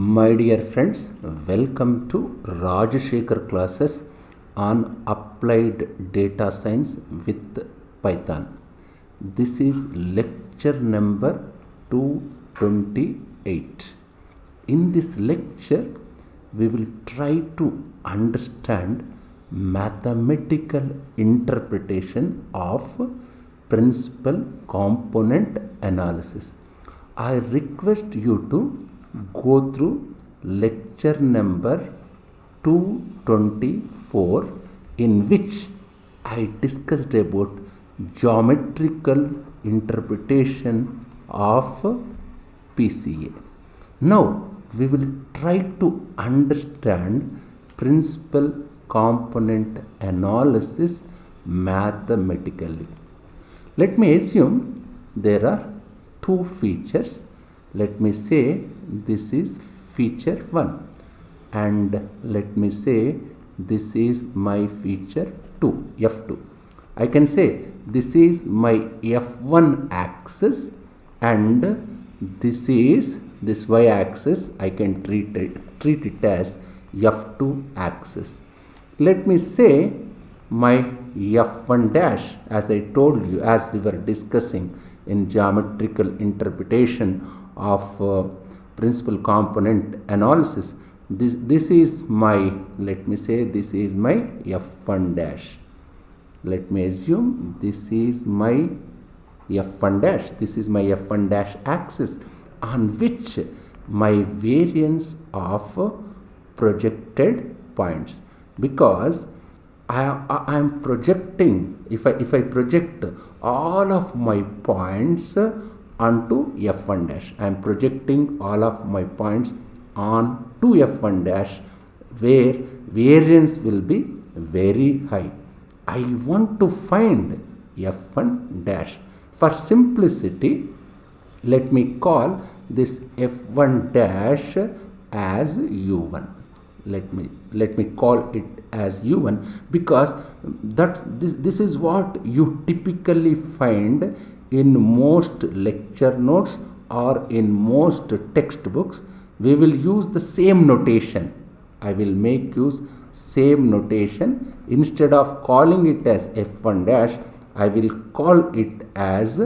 My dear friends, welcome to Rajashekhar classes on applied data science with Python. This is lecture number 228. In this lecture, we will try to understand mathematical interpretation of principal component analysis. I request you to go through lecture number 224, in which I discussed about geometrical interpretation of PCA. Now we will try to understand principal component analysis mathematically. Let me assume there are two features. Let me say this is feature 1 and let me say this is my feature 2, F2. I can say this is my F1 axis and this is this y axis. I can treat it as F2 axis. Let me say my F1 dash, as I told you, as we were discussing in geometrical interpretation of principal component analysis. This is my, let me say this is my F1 dash. Let me assume this is my F1 dash. This is my F1 dash axis on which my variance of projected points, because I am projecting, if I project all of my points onto F1 dash, I am projecting all of my points on to F1 dash, where variance will be very high. I want to find F1 dash. For simplicity, let me call this F1 dash as U1. Let me call it as U1, because this is what you typically find in most lecture notes or in most textbooks. We will use the same notation. I will make use same notation. Instead of calling it as F1 dash, I will call it as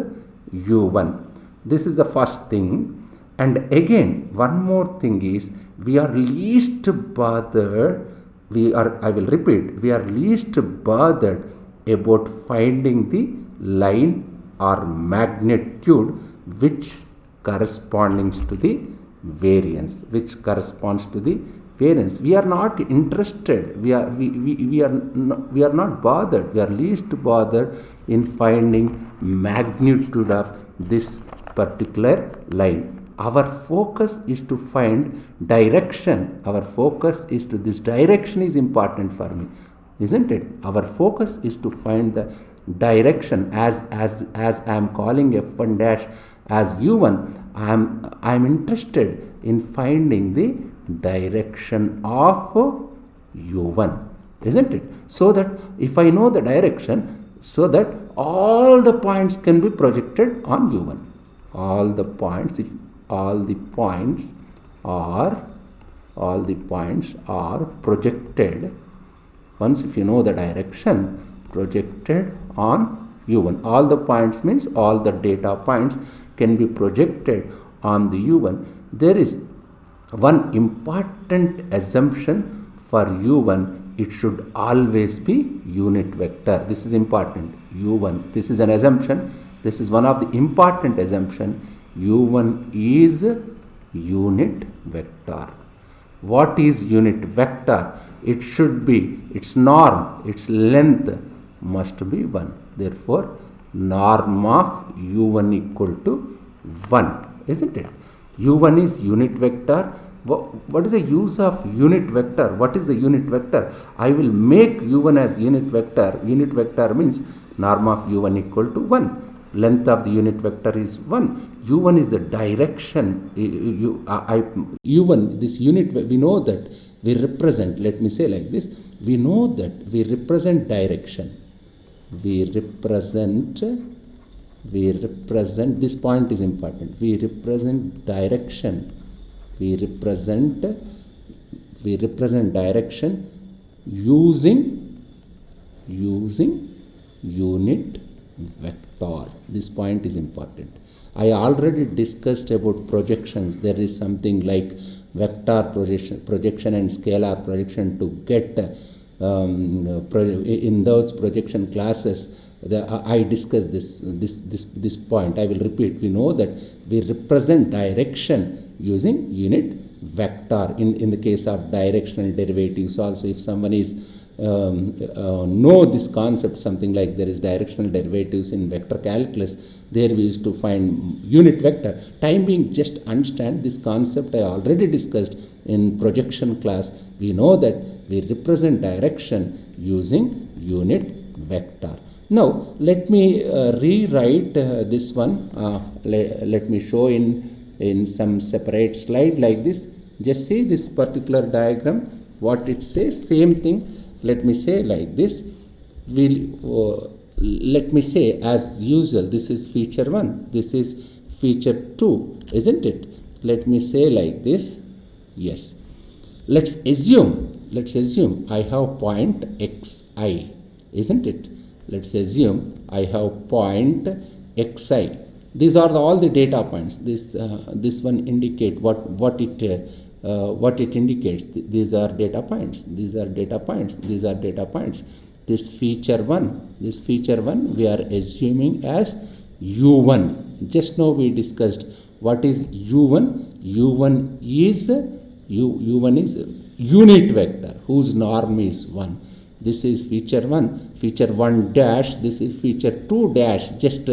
U1. This is the first thing. And again, one more thing is, we are least bothered, I will repeat, we are least bothered about finding the line or magnitude which corresponds to the variance, We are not interested, we are not bothered, we are least bothered in finding magnitude of this particular line. Our focus is to find direction. This direction is important for me, isn't it? Our focus is to find the direction. As I am calling F1 dash as U1, I am interested in finding the direction of U1, isn't it? So that if I know the direction, so that all the points can be projected on U1. All the points are projected, once if you know the direction, projected on U1. All the points means all the data points can be projected on the U1. There is one important assumption for U1. It should always be unit vector. This is important. U1, this is an assumption. This is one of the important assumption. U1 is unit vector. What is unit vector? It should be, its norm, its length must be 1. Therefore, norm of U1 equal to 1, isn't it? U1 is unit vector. What is the use of unit vector? What is the unit vector? I will make U1 as unit vector. Unit vector means norm of U1 equal to 1. Length of the unit vector is 1. U1 is the direction. U1, this unit, we know that we represent, let me say like this, we know that we represent direction. We represent, this point is important. We represent direction we represent direction using unit vector. This point is important. I already discussed about projections. There is something like vector projection and scalar projection to get in those projection classes. I discussed this point. I will repeat. We know that we represent direction using unit vector. In the case of directional derivatives also, if someone is know this concept, something like there is directional derivatives in vector calculus, there we used to find unit vector. Time being, just understand this concept I already discussed in projection class. We know that we represent direction using unit vector. Now let me rewrite this one. Let me show in some separate slide like this. Just see this particular diagram, what it says. Same thing. Let me say like this. Let me say as usual, this is feature 1, this is feature 2, isn't it? Let me say like this. Yes. Let's assume I have point xi, isn't it? Let's assume I have point xi. These are all the data points. This one indicate what it indicates. These are data points. These are data points. These are data points. This feature 1 we are assuming as u1. Just now we discussed what is u1. U1 is unit vector whose norm is 1. This is feature 1. Feature 1 dash. This is feature 2 dash. Just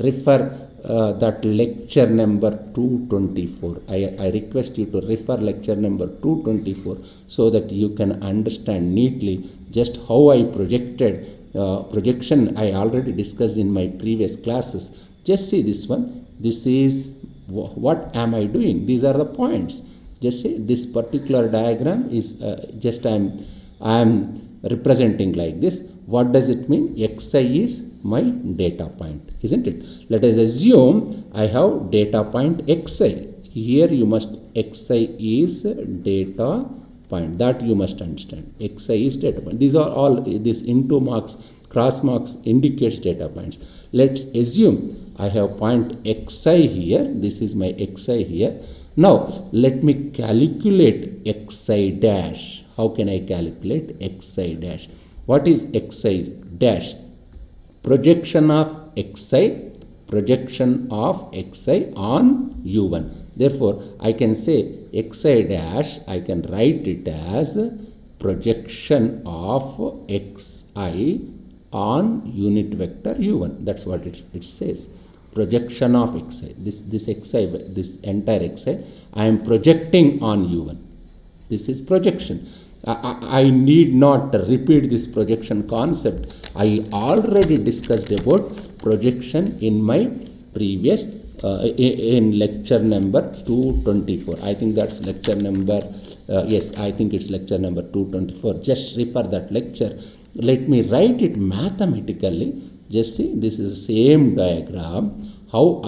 refer that lecture number 224. I request you to refer lecture number 224 so that you can understand neatly just how I projected. Projection I already discussed in my previous classes. Just see this one. This is what am I doing? These are the points. Just see this particular diagram is just I am representing like this. What does it mean? Xi is my data point, isn't it? Let us assume I have data point xi. Here you must, xi is data point. That you must understand. Xi is data point. These are all, this into marks, cross marks indicates data points. Let's assume I have point xi here. This is my xi here. Now let me calculate xi dash. How can I calculate xi dash? What is xi dash? Projection of xi on u1. Therefore, I can say xi dash, I can write it as projection of xi on unit vector u1. That's what it says. Projection of xi. This xi, this entire xi, I am projecting on u1. This is projection. I need not repeat this projection concept. I already discussed about projection in my previous in lecture number 224. I think that's lecture number yes, I think it's lecture number 224. Just refer that lecture. Let me write it mathematically. Just see, this is the same diagram. How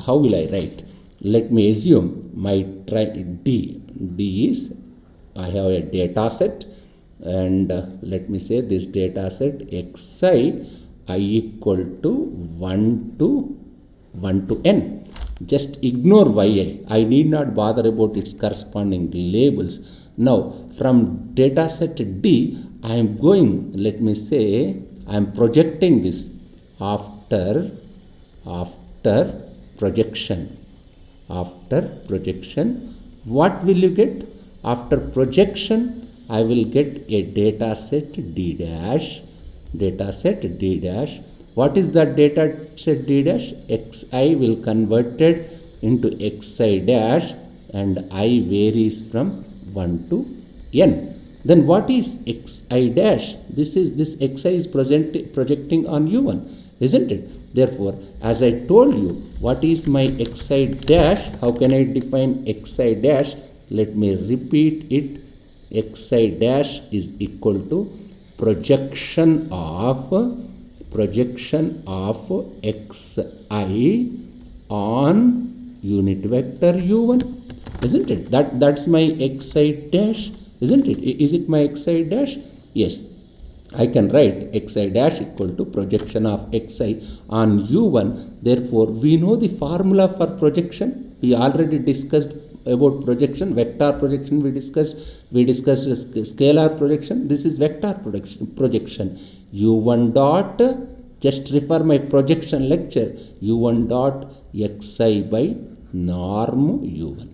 will I write? Let me assume my D is, I have a data set, and let me say this data set xi I equal to 1 to n. Just ignore yi. I need not bother about its corresponding labels. Now from data set D I am going, let me say I am projecting this after projection. What will you get? After projection, I will get a data set D dash. What is that data set D dash? Xi will converted into xi dash, and I varies from 1 to n. Then what is xi dash? This xi is projecting on u1, isn't it? Therefore, as I told you, what is my xi dash? How can I define xi dash? Let me repeat it. Xi dash is equal to projection of xi on unit vector u1. isn't it? That's my xi dash, isn't it? Is it my xi dash? Yes. I can write xi dash equal to projection of xi on u1. Therefore, we know the formula for projection. We already discussed about projection, vector projection we discussed scalar projection. This is vector projection. u1 dot, just refer my projection lecture, u1 dot xi by norm u1.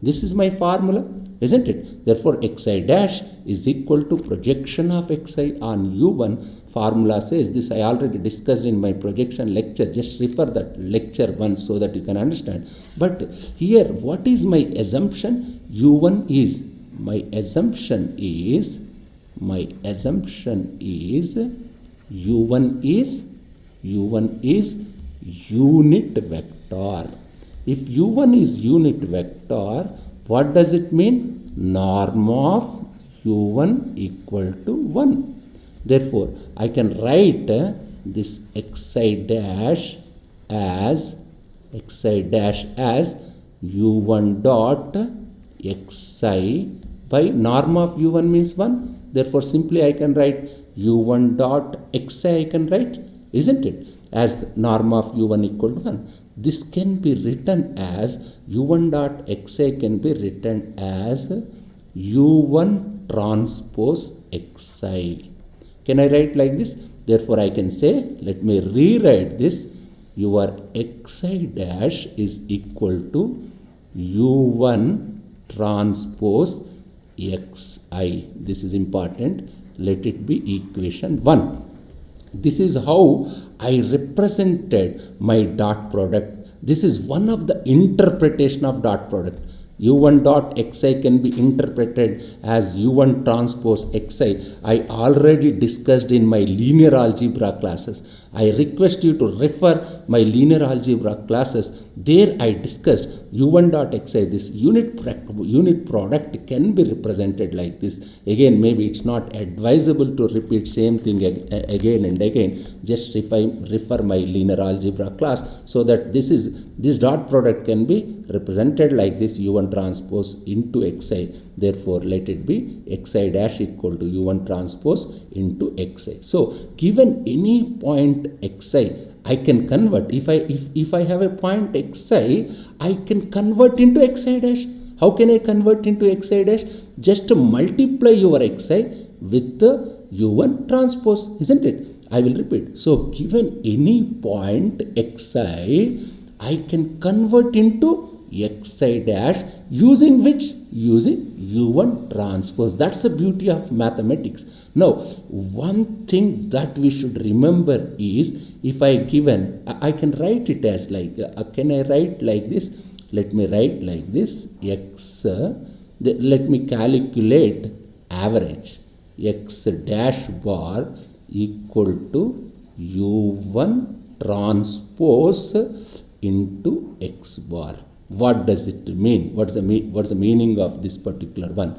This is my formula, isn't it? Therefore, xi dash is equal to projection of xi on u1. Formula says this, I already discussed in my projection lecture. Just refer that lecture once so that you can understand. But here, what is my assumption? u1 is, my assumption is u1 is unit vector. If u1 is unit vector, what does it mean? Norm of u1 equal to 1. Therefore, I can write this xi dash as u1 dot xi by norm of u1 means 1. Therefore, simply I can write u1 dot xi, I can write, isn't it, as norm of u1 equal to 1. This can be written as u1 dot xi can be written as u1 transpose xi. Can I write like this? Therefore, I can say, let me rewrite this. Your xi dash is equal to u1 transpose xi. This is important. Let it be equation 1. This is how I represented my dot product. This is one of the interpretation of dot product. u1 dot xi can be interpreted as u1 transpose xi. I already discussed in my linear algebra classes. I request you to refer my linear algebra classes. There I discussed u1 dot xi. This unit product can be represented like this. Again, maybe it's not advisable to repeat same thing again and again. Just refer my linear algebra class so that this dot product can be represented like this, u1 transpose into xi. Therefore, let it be xi dash equal to u1 transpose into xi. So, given any point xi, I can convert. If I have a point xi, I can convert into xi dash. How can I convert into xi dash? Just to multiply your xi with the u1 transpose, isn't it? I will repeat. So, given any point xi, I can convert into xi dash using which? Using u1 transpose. That's the beauty of mathematics. Now, one thing that we should remember is, if I can write it as like, can I write like this? Let me write like this, let me calculate average. X dash bar equal to u1 transpose into x bar. What does it mean? What's the meaning of this particular one?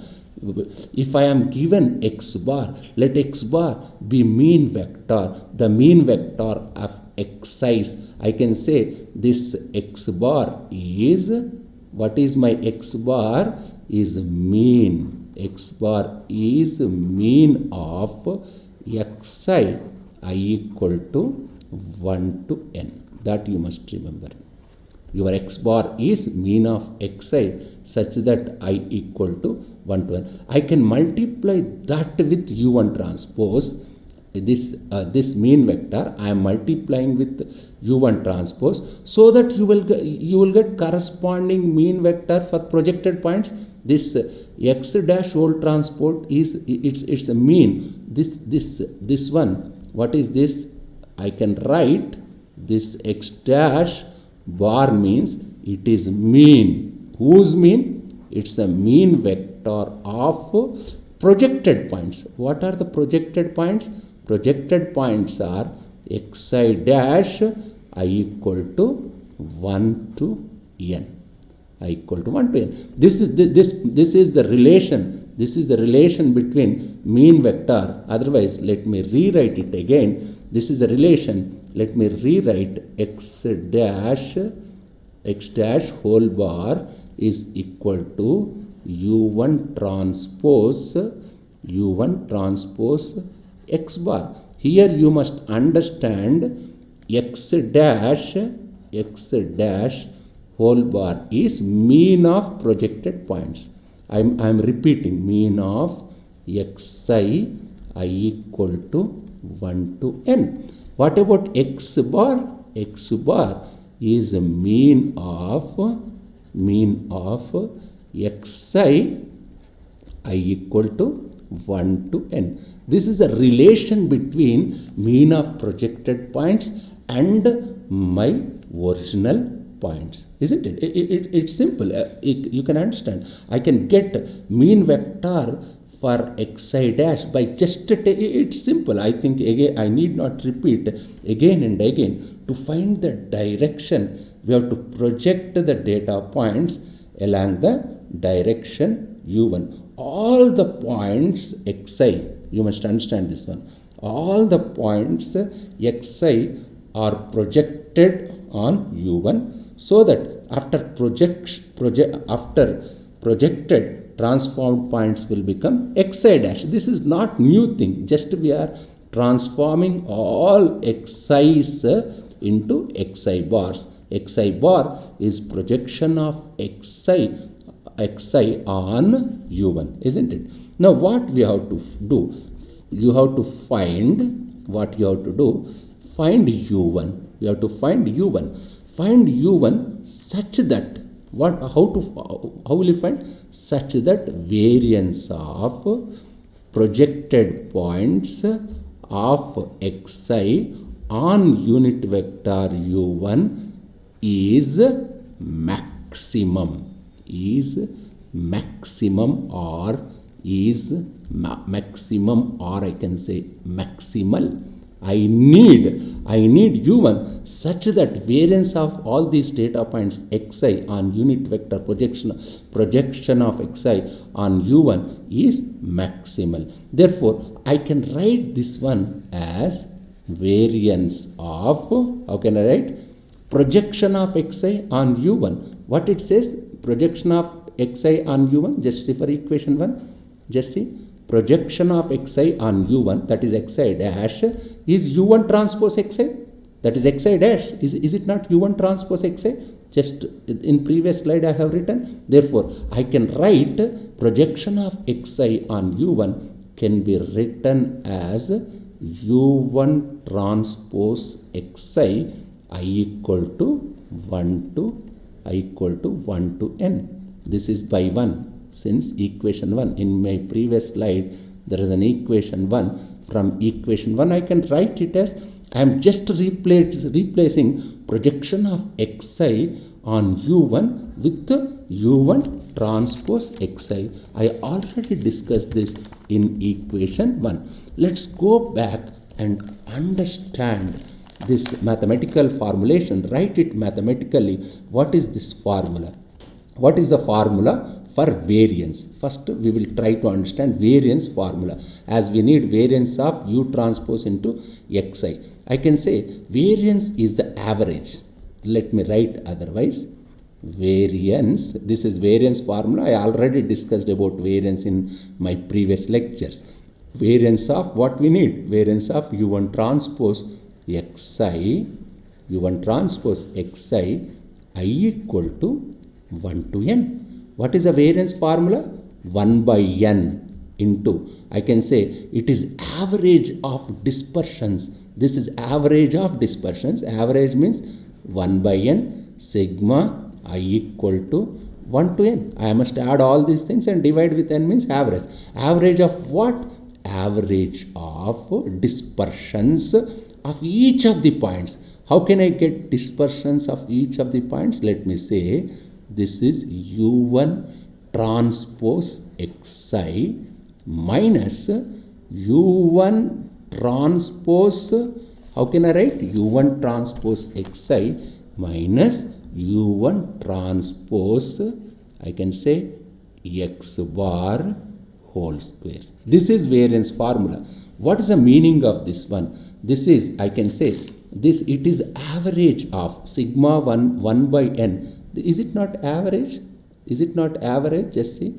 If I am given x bar, let x bar be mean vector, the mean vector of xi. I can say this x bar is, what is my x bar? Is mean. X bar is mean of xi, I equal to 1 to n. That you must remember. Your x bar is mean of xi such that I equal to 1 to n. I can multiply that with u1 transpose. This mean vector I am multiplying with u1 transpose so that you will get corresponding mean vector for projected points. This x dash whole transport is it's a mean. This one, what is this? I can write this x dash bar means it is mean. Whose mean? It's a mean vector of projected points. What are the projected points? Projected points are xi dash I equal to 1 to n. I equal to 1 to n. This is the relation. This is the relation between mean vector. Otherwise, let me rewrite it again. This is a relation. Let me rewrite x dash whole bar is equal to u1 transpose x bar. Here you must understand x dash whole bar is mean of projected points. I'm repeating, mean of xi I equal to 1 to n. What about x bar? X bar is a mean of xi I equal to 1 to n. This is a relation between mean of projected points and my original points, isn't it? It's simple. You can understand. I can get mean vector for xi dash by just it's simple. I think again I need not repeat again and again. To find the direction, we have to project the data points along the direction u1. All the points xi, you must understand this one, all the points xi are projected on u1, so that after projected transformed points will become xi dash. This is not new thing, just we are transforming all xi's into xi bars. Xi bar is projection of xi on u1, isn't it? Now what we have to do, you have to find find u1. We have to find u1 such that how will you find? Such that variance of projected points of xi on unit vector u1 is maximum or I can say maximal. I need u1 such that variance of all these data points xi on unit vector projection of xi on u1 is maximal. Therefore, I can write this one as variance of, how can I write? Projection of xi on u1. What it says? Projection of xi on u1. Just refer equation 1. Just see. Projection of xi on u1, that is xi dash, is u1 transpose xi. That is xi dash. Is it not u1 transpose xi? Just in previous slide I have written. Therefore, I can write projection of xi on u1 can be written as u1 transpose xi I equal to 1 to n. This is by 1. Since equation 1, in my previous slide there is an equation 1. From equation 1 I can write it as, I am just replacing projection of xi on u1 with u1 transpose xi. I already discussed this in equation 1. Let's go back and understand this mathematical formulation. Write it mathematically. What is this formula? What is the formula for variance? First, we will try to understand variance formula, as we need variance of u transpose into xi. I can say variance is the average. Let me write otherwise. Variance, this is variance formula. I already discussed about variance in my previous lectures. Variance of what we need? Variance of u1 transpose xi, I equal to 1 to n. What is the variance formula? 1 by n into, I can say it is average of dispersions. This is average of dispersions. Average means 1 by n sigma I equal to 1 to n. I must add all these things and divide with n means average. Average of what? Average of dispersions of each of the points. How can I get dispersions of each of the points? Let me say this is u1 transpose xi minus u1 transpose, how can I write? u1 transpose xi minus u1 transpose, I can say x bar whole square. This is variance formula. What is the meaning of this one? This is, I can say this, it is average of sigma 1 by n. Is it not average? Is it not average? Just see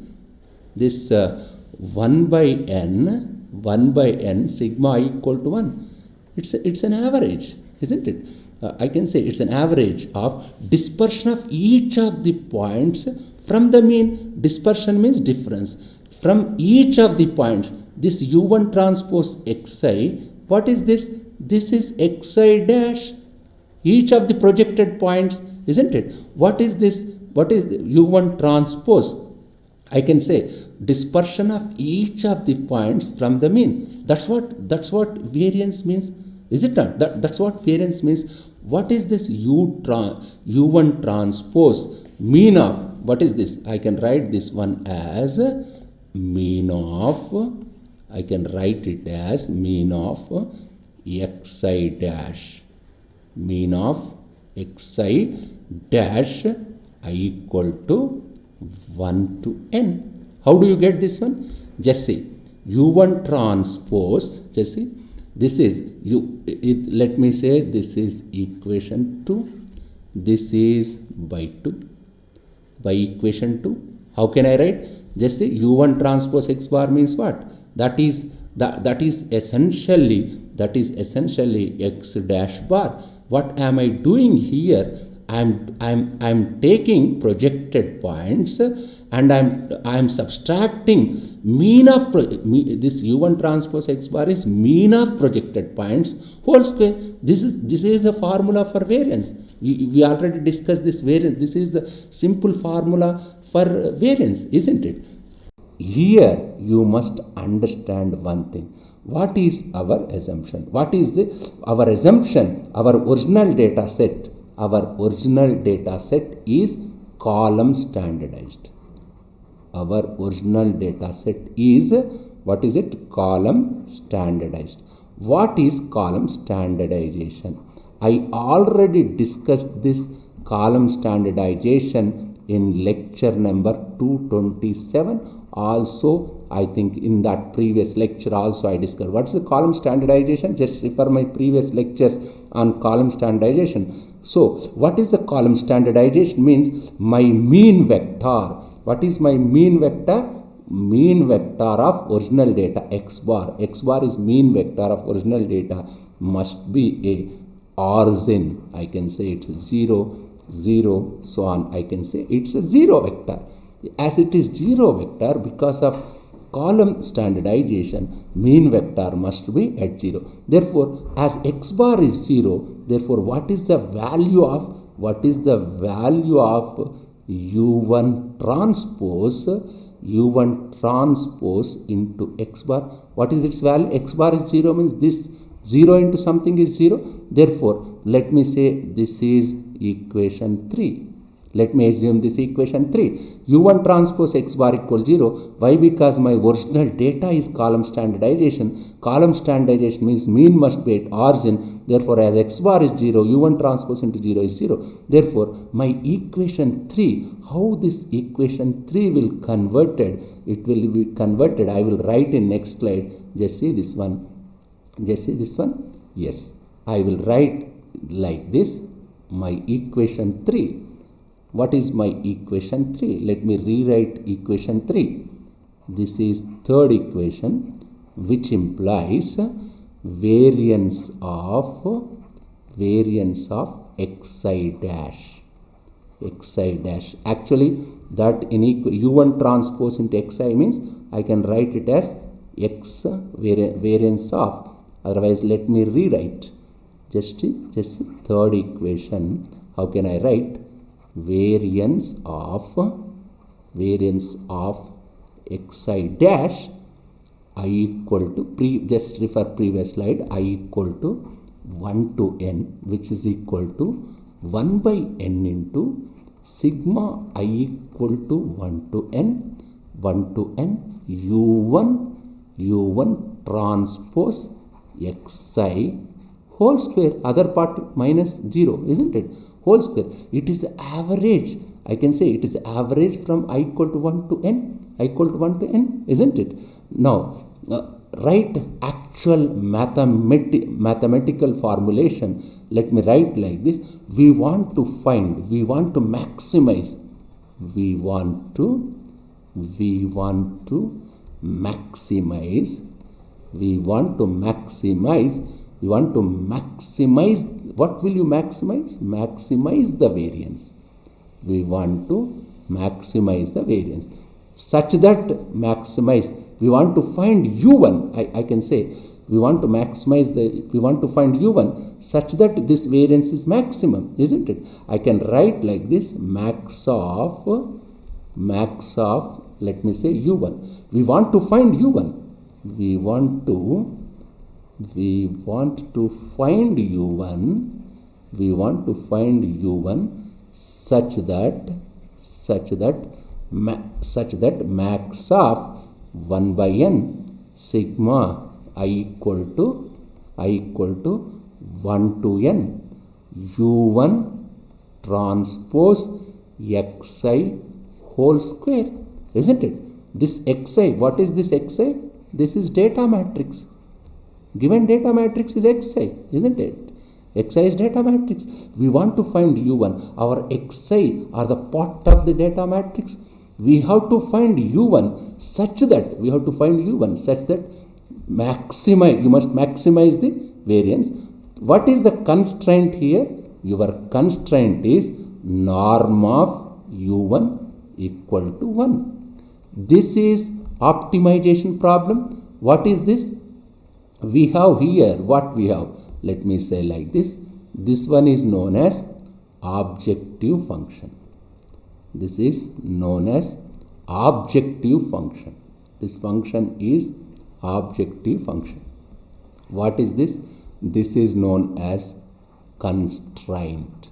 this 1 by n sigma I equal to 1. It's an average, isn't it? I can say it's an average of dispersion of each of the points from the mean. Dispersion means difference. From each of the points, this u1 transpose xi, what is this? This is xi dash. Each of the projected points, isn't it? What is this? What is u1 transpose? I can say dispersion of each of the points from the mean. That's what variance means, is it not? That's what variance means. What is this u1 transpose? Mean of, what is this? I can write this one as mean of, I can write it as mean of xi dash. Mean of xi dash I equal to 1 to n. How do you get this one? Just see u1 transpose, just see this is let me say this is equation 2, this is by 2, by equation 2. How can I write? Just say u1 transpose x bar means what? That is essentially x dash bar. What am I doing here? I'm taking projected points and I'm subtracting mean of this u1 transpose x bar is mean of projected points whole square. This is the formula for variance. We already discussed this variance. This is the simple formula for variance, isn't it? Here you must understand one thing. What is our assumption? What is our assumption? Our original data set. Our original data set is column standardized. Our original data set is, what is it? Column standardized. What is column standardization? I already discussed this column standardization in lecture number 227. Also, I think in that previous lecture also I discussed what's the column standardization. Just refer my previous lectures on column standardization. So, what is the column standardization? Means my mean vector. What is my mean vector? Mean vector of original data x bar. X bar is mean vector of original data must be a origin. I can say it's 0, 0, so on. I can say it's a 0 vector. As it is 0 vector, because of column standardization, mean vector must be at 0. Therefore, as x bar is 0, therefore, what is the value of u1 transpose into x bar? What is its value? X bar is 0 means this 0 into something is 0. Therefore, let me say this is equation 3. Let me assume this equation 3. u1 transpose x bar equal 0. Why? Because my original data is column standardization. Column standardization means mean must be at origin. Therefore, as x bar is 0, u1 transpose into 0 is 0. Therefore, my equation 3, how this equation 3 will converted? It will be converted. I will write in next slide. Just see this one. Just see this one. Yes, I will write like this. My equation 3. What is my equation 3? Let me rewrite equation 3. This is third equation, which implies variance of xi dash. Xi dash. Actually, that in u1 transpose into xi means I can write it as x variance of. Otherwise, let me rewrite. Just third equation. How can I write? Variance of xi dash I equal to just refer previous slide. I equal to 1 to n, which is equal to 1 by n into sigma I equal to 1 to n u1 transpose xi whole square, other part minus 0, isn't it? Whole square. It is average. I can say it is average from I equal to 1 to n. I equal to 1 to n, isn't it? Now, write actual mathematical formulation. Let me write like this. We want to maximize we want to maximize, what will you maximize? Maximize the variance. We want to maximize the variance such that we want to find u1. I can say we want to find u1 such that this variance is maximum, isn't it? I can write like this: max of, let me say u1. We want to find u1. We want to find u1 such that max of 1 by n sigma I equal to 1 to n u1 transpose xi whole square, isn't it? This xi, what is this xi? This is data matrix. Given data matrix is xi, isn't it? Xi is data matrix. We want to find u1. Our xi are the part of the data matrix. We have to find u1 such that you must maximize the variance. What is the constraint here? Your constraint is norm of u1 equal to 1. This is optimization problem. What is this? We have here, what we have? Let me say like this. This one is known as objective function. This is known as objective function. This function is objective function. What is this? This is known as constraint.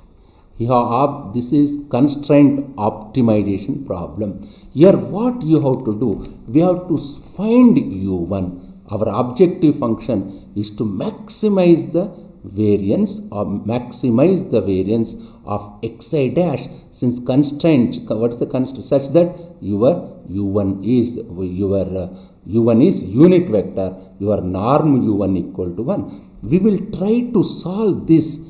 Here, this is constraint optimization problem. Here what you have to do? We have to find u1. Our objective function is to maximize the variance of xi dash, since constraint, what is the constraint? Such that your u1 is unit vector, your norm u1 equal to 1. We will try to solve this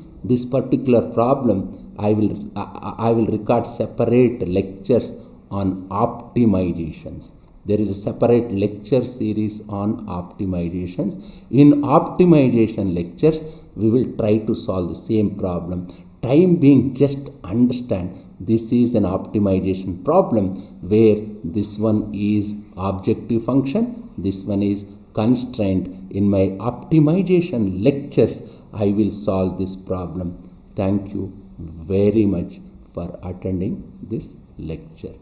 particular problem. I will record separate lectures on optimizations. There is a separate lecture series on optimizations. In optimization lectures, we will try to solve the same problem. Time being, just understand this is an optimization problem where this one is objective function, this one is constraint. In my optimization lectures, I will solve this problem. Thank you very much for attending this lecture.